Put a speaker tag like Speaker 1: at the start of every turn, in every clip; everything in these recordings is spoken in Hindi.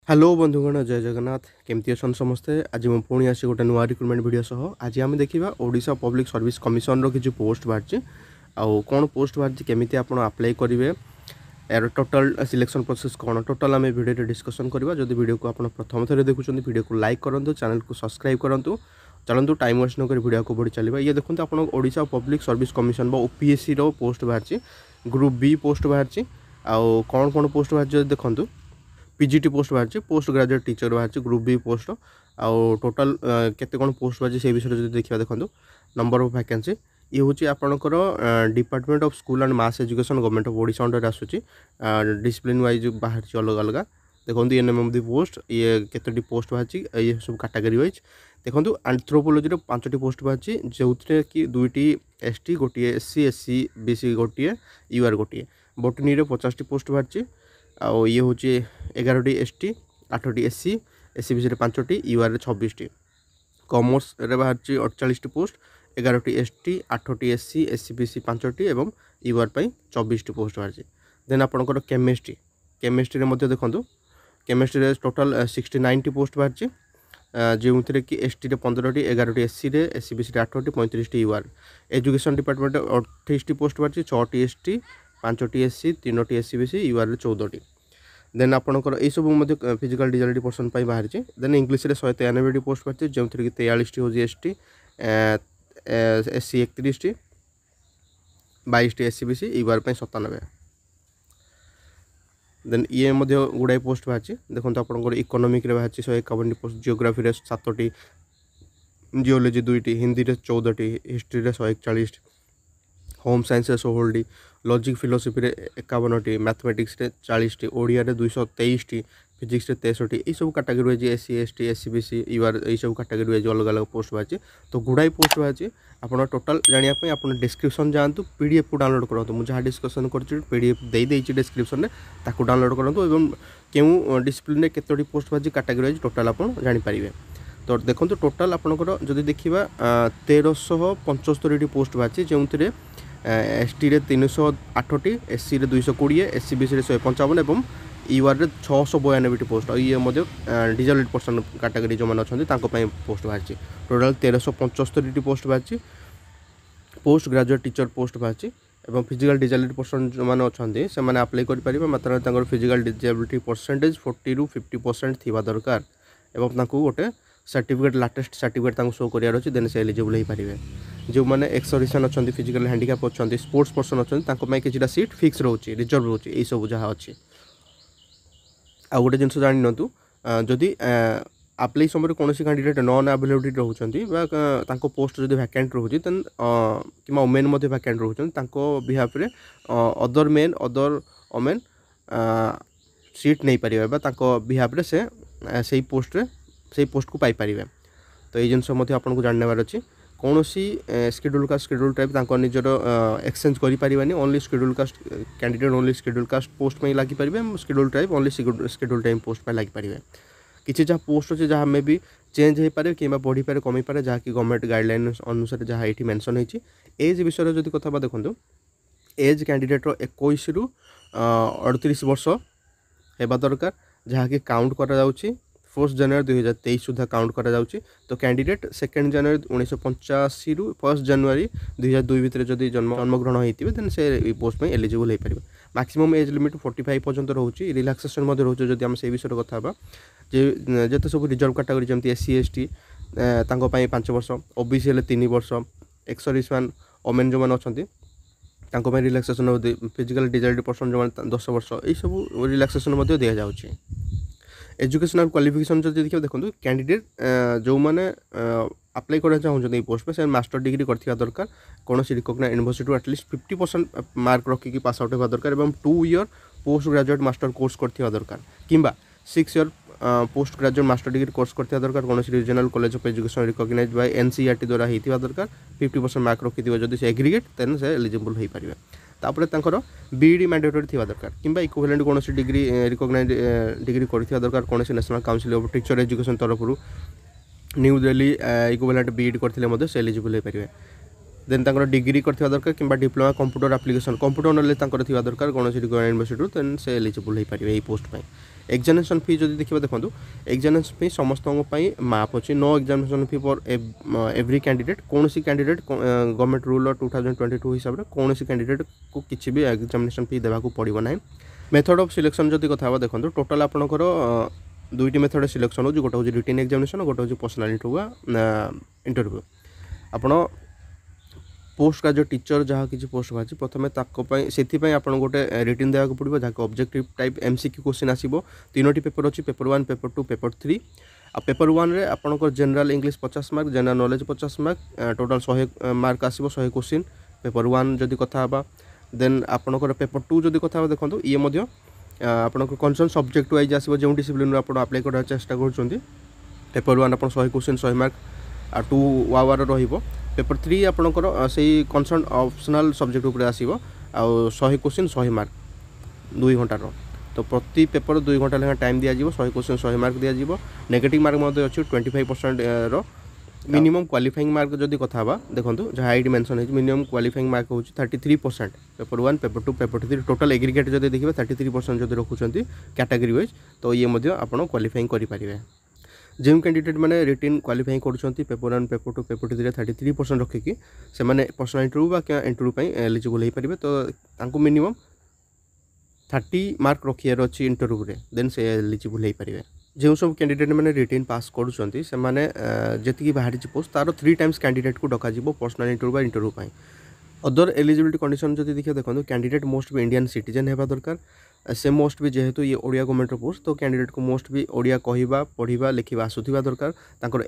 Speaker 1: हेलो बंधुगण जय जगन्नाथ केमती अच्छा समस्ते आज मुझे पुणी आसी गोटे नुआ रिक्रुटमेंट वीडियो सह आज आम देखा ओडिशा पब्लिक सर्विस कमिशन किसी पोस्ट बाहर आउ कौन पोस्ट बाहर केमी आप अप्लाई करेंगे यार टोटल सिलेक्शन प्रोसेस कौन टोटल आम वीडियो डिस्कसन करवा जब वीडियो को आप प्रथम थर देखुं वीडियो को लाइक करूँ चैनल को सब्सक्राइब करूँ चलतु टाइम वेस्ट नक वीडियो को बढ़ी चलवा ये देखते आप Odisha public service commission OPSC post बाहर ग्रुप बी पोस्ट बाहर आउ कौन कौन पोस्ट बाहर देखूँ पीजीटी पोस्ट बाहर पोस्ट ग्रेजुएट टीचर बाहर ग्रुप बी पोस्ट आउ टोटाल केते कौन पोस्ट बाहर से विषय जो देखा देखो नंबर ऑफ वैकेंसी ये हूँ आपंकर department of school and mass education government of Odisha under आसूची डिसिप्लिन वाइज बाहर अलग अलग देखो एनएमएम दी पोस्ट ये केतोटी पोस्ट बाहर ये सब कैटेगरी वाइज देखो एंथ्रोपोलॉजी 5टी पोस्ट बाहर जो कि 2टी एसटी गोटे एससी एससी बीसी गोटे यूआर गोटे बोटनी 50टी पोस्ट बाहर आउ ये हूँ 11टी एसटी 8टी एससी एससी बीसी 5टी यूआर 26टी कॉमर्स रे बाहर 48टी पोस्ट 11टी एसटी 8टी एससी एससी बीसी 5टी एवं यूआर 24टी पोस्ट बाहर देन आपंकर केमिस्ट्री देखो केमिस्ट्री टोटाल 69टी पोस्ट बाहर जो कि एसटी 15टी 11टी एससी एससी बीसी 8टी 35टी यूआर एजुकेशन डिपार्टमेंट 28टी पोस्ट बाहर 6टी एसटी 5टी एससी 3टी एससी बीसी यूआर 14टी देन आपंकर यू सब फिजिकल डिजाबिलिटी पर्सन बाहर देन इंग्लीश 193टी पोस्ट बाहर जो कि 43टी हूँ एसटी एससी 31टी 22टी एससी बीसी यूआर 97 देन ये गुड़ाई पोस्ट बाहर देखो आपंकर इकोनॉमिक बाहर 151टी पोस्ट जियोग्राफी 7टी जियोलॉजी 2टी हिंदी 14टी हिस्ट्री 141 होम साइंस 16टी लॉजिक फिलोसफी 51टी मैथमेटिक्स 40टी ओडिया 223टी फिजिक्स 63टी यह सब category wise SC ST SC BC UR यह सब कैटेगरी वाइज अलग अलग पोस्ट बाहर तो गुड़ाई पोस्ट बाहर आप टोटाल जानापी आप डिस्क्रिप्शन जातु पीडीएफ को डाउनलोड करूँ मुझे जहाँ डिस्कसन कर पीडीएफ दे डिस्क्रिप्शन में ताकू डाउनलोड करूँ और क्यों डिसिप्लिन केतोटी पोस्ट बाहर कैटेगरी वाइज टोटाल आप जानीपारे तो देखो टोटाल आपंकर जब देखा 1375टी पोस्ट बाहर जो एसटी 308टी एससी 220 एससी बीसी 155 और यूआर 692टी पोस्ट ये डिजाबिलिटी पर्सन कैटेगरी जो मैंने अच्छा पोस्ट बाहर टोटाल 1375टी पोस्ट बाहर पोस्ट ग्रेजुएट टीचर पोस्ट बाहर और फिजिकल डिजाबिलिटी पर्सन जो मैंने अच्छा से मैंने अप्लाई करेंगे मात्र फिजिकल डिजाबिलिटी परसेंटेज 40 ରୁ 50% थी दरकार और गोटे सर्टिफिकेट लाटेस्ट सर्टिफिकेट शो करार अच्छे देन से एलिजिबल हो पारे जो मैंने एक्सर्सन अच्छा फिजिकल हैंडिकैप अच्छा स्पोर्ट्स पर्सन अच्छा कि सीट फिक्स रोचे रिजर्व रोचे यही सब जहाँ अच्छी आ गोटे जिन जानी जदि अप्लाई समय कौन कैंडिडेट नॉन अवेलेबिलिटी रोचे पोस्ट जो वैकेंट रोचे देन कि ओमेन वैकेंट रोचे behalf other men other women seat नहीं पारे बिहाफ से पोस्ट को पाइपर तो ये जिनस आपको जानवर अच्छी कौन सी शेड्यूल कास्ट शेड्यूल टाइप निजर एक्सचेंज करें only schedule caste candidate only schedule caste post में लगिपारे schedule tribe only schedule tribe post में लगिपारे किसी जहाँ पोस्ट अच्छे जहाँ मे भी चेंज हो पारे कि बढ़ी पारे कमी पारे जहाँकि गवर्नमेंट गाइडलाइन अनुसार जहाँ ये मेंशन होती एज विषय जो कथा देखो एज कैंडिडेट 21 ରୁ 38 वर्ष होगा दरकार जहाँकि काउंट करा 1 जनवरी 2023 सुधा काउंट करा तो कैंडिडेट 2 जनवरी 1985 ରୁ 1 जनवरी 2002 भितर जदि जन्मग्रहण होते देन से पोस्ट में एलिजिबल हो पारे मैक्सिमम एज लिमिट 45 पर्यंत रोचे रिलैक्सेशन रोचे जब आम से विषय कथा जिते सब रिजर्व कैटेगरी जमी एससी एसटी 5 वर्ष ओबीसी 3 वर्ष एक्स-सर्विसमैन ओमेन जो मैंने अच्छा रिलैक्सेशन फिजिकल डिजाबिलिटी पर्सन जो 10 वर्ष यही सब रिलैक्सेशन दि जाऊँगी एजुकेशनल क्वालिफिकेशन जो देखिए देखो कैंडिडेट जो मैंने अप्लाई करना चाहते पोस्ट में से मास्टर डिग्री करथिबा दरकार कौन रिकग्नाइज यूनिवर्सिटी एटलिस्ट 50% मार्क रखिकी पास आउट होगा दरकार 2 year post graduate master course करथिबा दरकार किंबा 6 year post graduate master degree course करथिबा दरकार कौन regional college of education recognise by NCERT द्वारा होता दरकार 50% मार्क रखिथिबा जदि से एग्रीगेट देन से एलिजिबल हो पारे तापर तांकर बीईडी मैंडेटरी थिबा दरकार किंबा इक्विवेलेंट कौन डिग्री रिकग्नाइज डिग्री करथिबा दरकार कौन national council of teacher education तरफ न्यू दिल्ली इक्विवेलेंट बीईडी करथिले से एलिजिबल हो पारे देन तांकर डिग्री करथिबा दरकार किंबा diploma computer application computer knowledge तांकर थिबा दरकार कौन यूनिवर्सिटी देन से एलिजिबल हो पारे पोस्ट एग्जामिनेशन फी जदि देखिए देखो एग्जामिनेशन फी समस्त माफ अच्छी no examination fee for every candidate कौन सी कैंडिडेट गवर्नमेंट रूल 2022 हिसाब से कौन सी कैंडिडेट को किसी भी एग्जामिनेशन फी देवाक पड़ो ना। मेथड ऑफ सिलेक्शन जदि कथा देखो टोटाल आपंकर दुईटी मेथड सिलेक्शन हो गोटे हूँ रिटन एग्जामिनेशन गोटे हूँ पर्सनाल इंटरव्यू आपण पोस्ट ग्रेजुएट टीचर जहाँ किसी पोस्ट बाहर प्रथम से आप गोटे रिटन देवाक पड़ो जहाँ ऑब्जेक्टिव टाइप एमसीक्यू क्वेश्चन आसो तीनोटी पेपर अच्छी पेपर 1 पेपर 2 पेपर 3 आ पेपर 1 रे आपंकर general English 50 mark general knowledge 50 mark total 100 mark आसो 100 क्वेश्चन पेपर 1 जदि कथा देन आपंकर पेपर 2 जदि कथा देखो ये आपन कनसर्न सब्जेक्ट वाइज आसो जो डिसिप्लिन आप अप्लाई कर चेष्टा कर पेपर 1 आप 100 क्वेश्चन 100 मार्क आ 2 आवर रहिबो पेपर 3 आपनकर से कनसर्न ऑप्शनल सब्जेक्ट उपर आसीबो आ 100 क्वेश्चन 100 मार्क 2 घंटार तो प्रति पेपर 2 घंटा लेखा टाइम दिया जीवो 100 क्वेश्चन 100 मार्क दिया जीवो नेगेटिव मार्क मध्ये अछि 25% रो मिनिमम क्वालिफाइंग मार्क जदि कथा बा देखंतु जहा आईडी मेंशन है मिनिमम क्वालिफाइंग मार्क होछि 33% paper 1 paper 2 paper 3 total aggregate जदि देखिबे 33% जदि रखुचंती कैटेगरी वाइज तो ये मध्ये आपण क्वालिफाइंग करि परिबे जो कैंडिडेट मैंने रिटन क्वालिफाई कर पेपर 1 पेपर 2 पेपर 3 33% रखिकी से मैंने पर्सनल इंटरव्यू बा इंटरव्यू एलिजिबल हो पारे तो मिनिमम 30 मार्क रखियार अच्छी इंटरव्यू रे देन से एलिजिबल हो पारे जो सब कैंडिडेट मैंने रिटन पास करुँच बाहरी पोस्ट तार 3 टाइम्स कैंडिडेट को duck personal interview interview other eligibility condition जब देखिए देखो कैंडिडेट मोस्ट भी इंडियन सिटीजन होगा दरकार से मोस्ट भी जेहेतु ये ओडिया गवर्नमेंट पोस्ट तो कैंडिडेट को मोस्ट भी ओडिया कहवा पढ़ा लिखा आसूा दरकार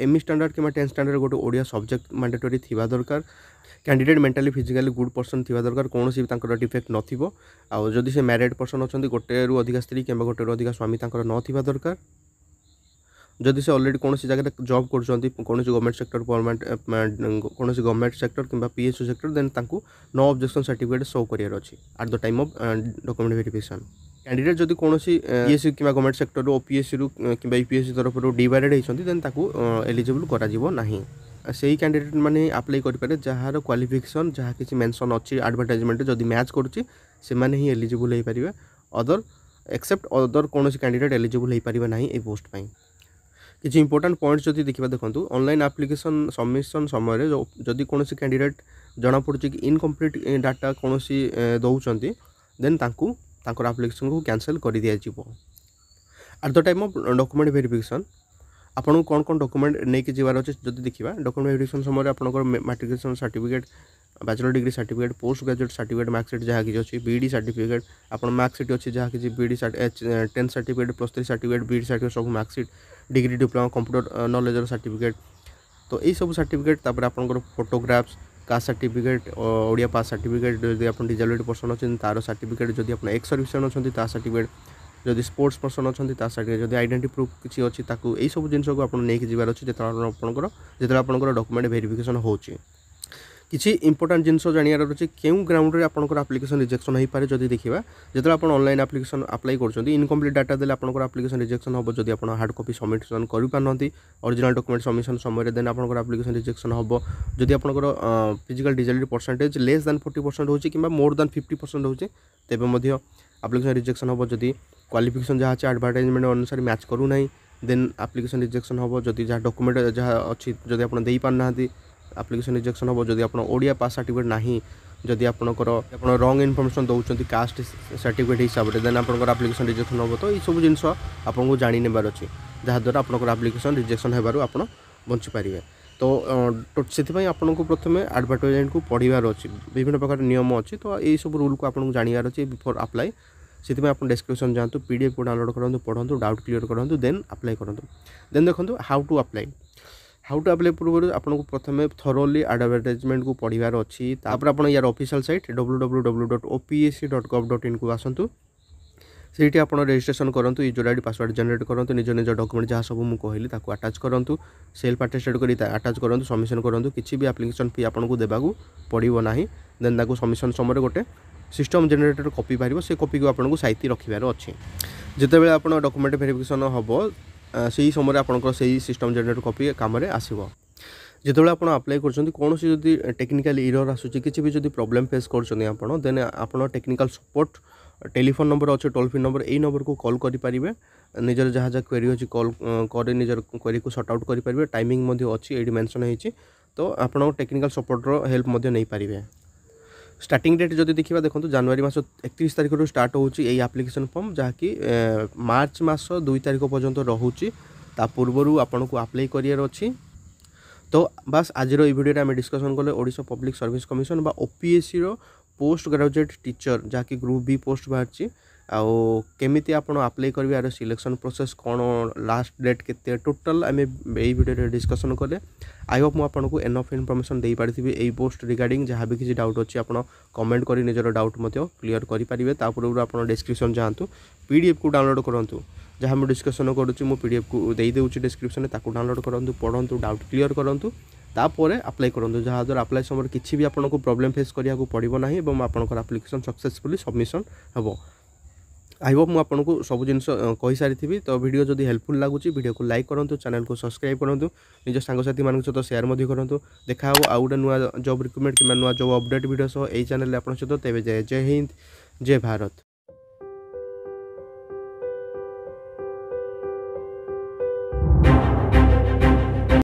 Speaker 1: एमई स्टैंडर्ड कि 10 स्टैंडर्ड गोटे ओडिया सब्जेक्ट मैंडेटरी थिबा दरकार candidate mentally physically good person थिबा दरकार कौन सी डिफेक्ट नथिबो आ जदि से मैरिड पर्सन अच्छा गोटे रु अधिक स्त्री कि गोटे रु अधिक स्वामी नथिबा दरकार जदि से ऑलरेडी कौन सी जगह जॉब कर गवर्नमेंट सेक्टर कौन गवर्नमेंट सेक्टर कि पीएसयू सेक्टर देन तांकु नो ऑब्जेक्शन सर्टिफिकेट शो करियर अछि at the time of document verification candidate जदि कौन पीएसयू कि गवर्नमेंट सेक्टर ओपीएसयू कि यूपीएससी तरफ डिवाइडेड होती देन ताकू एलिजिबल करा नाही से कैंडिडेट मैंने अप्लाई करें जार क्वालिफिकेशन जहाँ किसी मेंशन अच्छी एडवर्टाइजमेंट जदि मैच करुच्ची से ही एलिजिबल हो पारे अदर एक्सेप्ट अदर कौन कैंडिडेट एलिजिबल हो पारे ना ये पोस्ट पाई किसी इंपोर्टेंट पॉइंट जदि देखा देखो ऑनलाइन एप्लिकेशन सबमिशन समय जदि कौन कैंडिडेट जना पड़ी कि इनकम्प्लीट डाटा कौन दौरान देन तांकर एप्लिकेशन को कैंसल कर दिया eight the time of document verification आपन कौन कौन डॉक्यूमेंट नहीं जबार अच्छे जब देखा डॉक्यूमेंट वेरिफिकेशन समय आपंकर matriculation certificate bachelor degree certificate post graduate certificate marksheet जहाँ किसी अच्छी बीडी सर्टिफिकेट आप मार्कशीट अच्छी जहाँ किसी बीडी 10 सर्टिफिकेट +3 सर्टिफिकेट बीडी सर्टिफिकेट सब marksheet degree diploma computer knowledge certificate तो यही सब सर्टिफिकेट तापर आपंकर photographs caste certificate Odia pass certificate जब आप डिजेबिलिटी पर्सन अच्छे तार सर्टिफिकेट जब आप एक्स सर्विसमैन अच्छा सर्टिफिकेट जदि स्पोर्ट्स पर्सन अच्छा सर्टिफिकेट जब आइडेंटिटी प्रूफ किसी अच्छी यही सब जिन को आप जबार अच्छे जो आपंकर डॉक्यूमेंट वेरिफिकेशन होची किसी इंपोर्टेंट जिनस जानियार अच्छे क्यों ग्राउंड में आपंकर एप्लिकेशन रिजेक्शन हो पारे जदि देखा जो आप ऑनलाइन एप्लिकेशन अप्लाई कर इनकम्प्लीट डाटा देले आपंकर एप्लिकेशन रिजेक्शन हम जब आप हार्ड कॉपी सबमिशन कर ओरिजिनल डॉक्यूमेंट सबमिशन समय देन आपंकर एप्लिकेशन रिजेक्शन हम जदि आपंकर physical disability percentage less than 40% हो कि मोर दैन 50% हो तेज एप्लिकेशन रिजेक्शन हम जदि क्वालिफिकेशन जहाँ अच्छे एडवर्टाइजमेंट अनुसार मैच करूना देन एप्लिकेशन रिजेक्शन हम जदि जहाँ डॉक्यूमेंट जहाँ अच्छी जदि आप दे पारना एप्लिकेशन रिजेक्शन हम जदि आप ओडिया पास सर्टिफिकेट नहीं जदि आपंकर रंग इनफर्मेशन दौरान कास्ट सर्टिफिकेट हिसाब से देन आपंकर एप्लिकेशन रिजेक्शन हम तो ये सब जिन आपको जानी नेबार अच्छे जहाँद्वारा आपंकर एप्लिकेशन रिजेक्शन होबार आप बची पारे तो से आपको प्रथम एडवर्टाइजमेंट को पढ़ार अच्छी विभिन्न प्रकार नियम अच्छी तो यही सब रूल को आपको जानवर अच्छे बिफोर अप्लाई से आप डिस्क्रिप्शन जातु पीडीएफ को डाउनलोड करूँ पढ़ू डाउट क्लियर करूँ देन अप्लाई करूँ देन देखो हाउ टू अप्लाई पूर्व आपको प्रथम थरोली एडवर्टाइजमेंट को पढ़ार अच्छी तापर आप यार ऑफिशियल साइट www.opsc.gov.in को आसतु से आप रजिस्ट्रेशन करूँ यूजर आईडी पासवर्ड जनरेट करूँ निज निज डॉक्यूमेंट जहाँ सब मुझे कहली अटाच करूँ सेल्फ अटेस्टेड कर अटाच करूँ सबमिशन करूँ किसी भी एप्लिकेशन फी आपको देवाक पड़ो ना देन सबमिशन समय गोटे सिस्टम जनरेटर कॉपी बाहर से कॉपी को आपको साइती रखार अच्छे जिते आप डॉक्यूमेंट वेरिफिकेशन हम से समय आपंकर से सिस्टम जनरेटर कॉपी काम आसो जिते आप अप्लाई कर कौन जब टेक्निकल इरर आसूँ किसी भी जब प्रॉब्लम फेस कर देन आप टेक्निकल सपोर्ट टेलीफोन नंबर अच्छे टोल फ्री नंबर यही नंबर को कॉल करेंगे निजर जहाँ जहाँ क्वेरी अच्छी कॉल कर निजर क्वेरी को सॉर्ट आउट करेंगे टाइमिंग अच्छी ये मेंशन होती तो आप टेक्निकल सपोर्टर हेल्प नहीं पारे। स्टार्टिंग डेट जब देखा देखो जनवरी मास 31 तारिख स्टार्ट होची एप्लिकेशन फॉर्म जहाँकि मार्च मास 2 तारिख पर्यंत रोचे ता पूर्वर आपन को अप्लाई करियर अच्छी। तो बस आज वीडियो आम डिस्कसन कले ओडिशा पब्लिक सर्विस कमिशन बा ओपीएससी रो पोस्ट ग्रेजुएट टीचर जहाँकि ग्रुप बी पोस्ट बाहर आउ केमिति आपण अप्लाई करेंगे यार सिलेक्शन प्रोसेस कौन लास्ट डेट केते टोटल आम यही वीडियो डिस्कसन कले। आई होप मुझे एनफ इनफॉरमेशन दे पारि यही पोस्ट रिगार्डिंग जहाँ भी किसी डाउट अच्छी आप कमेंट कर निजर डाउट क्लियर करेंगे। तापर आप डिस्क्रिप्शन जातु पीडीएफ को डाउनलोड करूँ जहाँ मैं डिस्कसन करुँची मु पीडीएफ को दे दूँ डिस्क्रिप्शन ताको डाउनलोड करूँ पढ़ु डाउट क्लियर करूँ तापर अप्लाई करूँ जहाँद्वारा अप्लाई समय किसी भी आपको प्रॉब्लम फेस करिया पड़ो ना और आपंकर एप्लिकेशन सक्सेसफुली सबमिशन हम। आई होप मुझे सब जिन कही सारी तो वीडियो जदि हेल्पफुल लगुच वीडियो को लाइक करूँ चैनल को सब्सक्राइब करूँ निज सांगसाथी मान सहित शेयर करूँ। देखा आउ गोटे नुआ जॉब रिक्रुटमेंट कि नुआ जॉब अपडेट वीडियो सह यही चैनल आप सहित तेज जय हिंद जय भारत।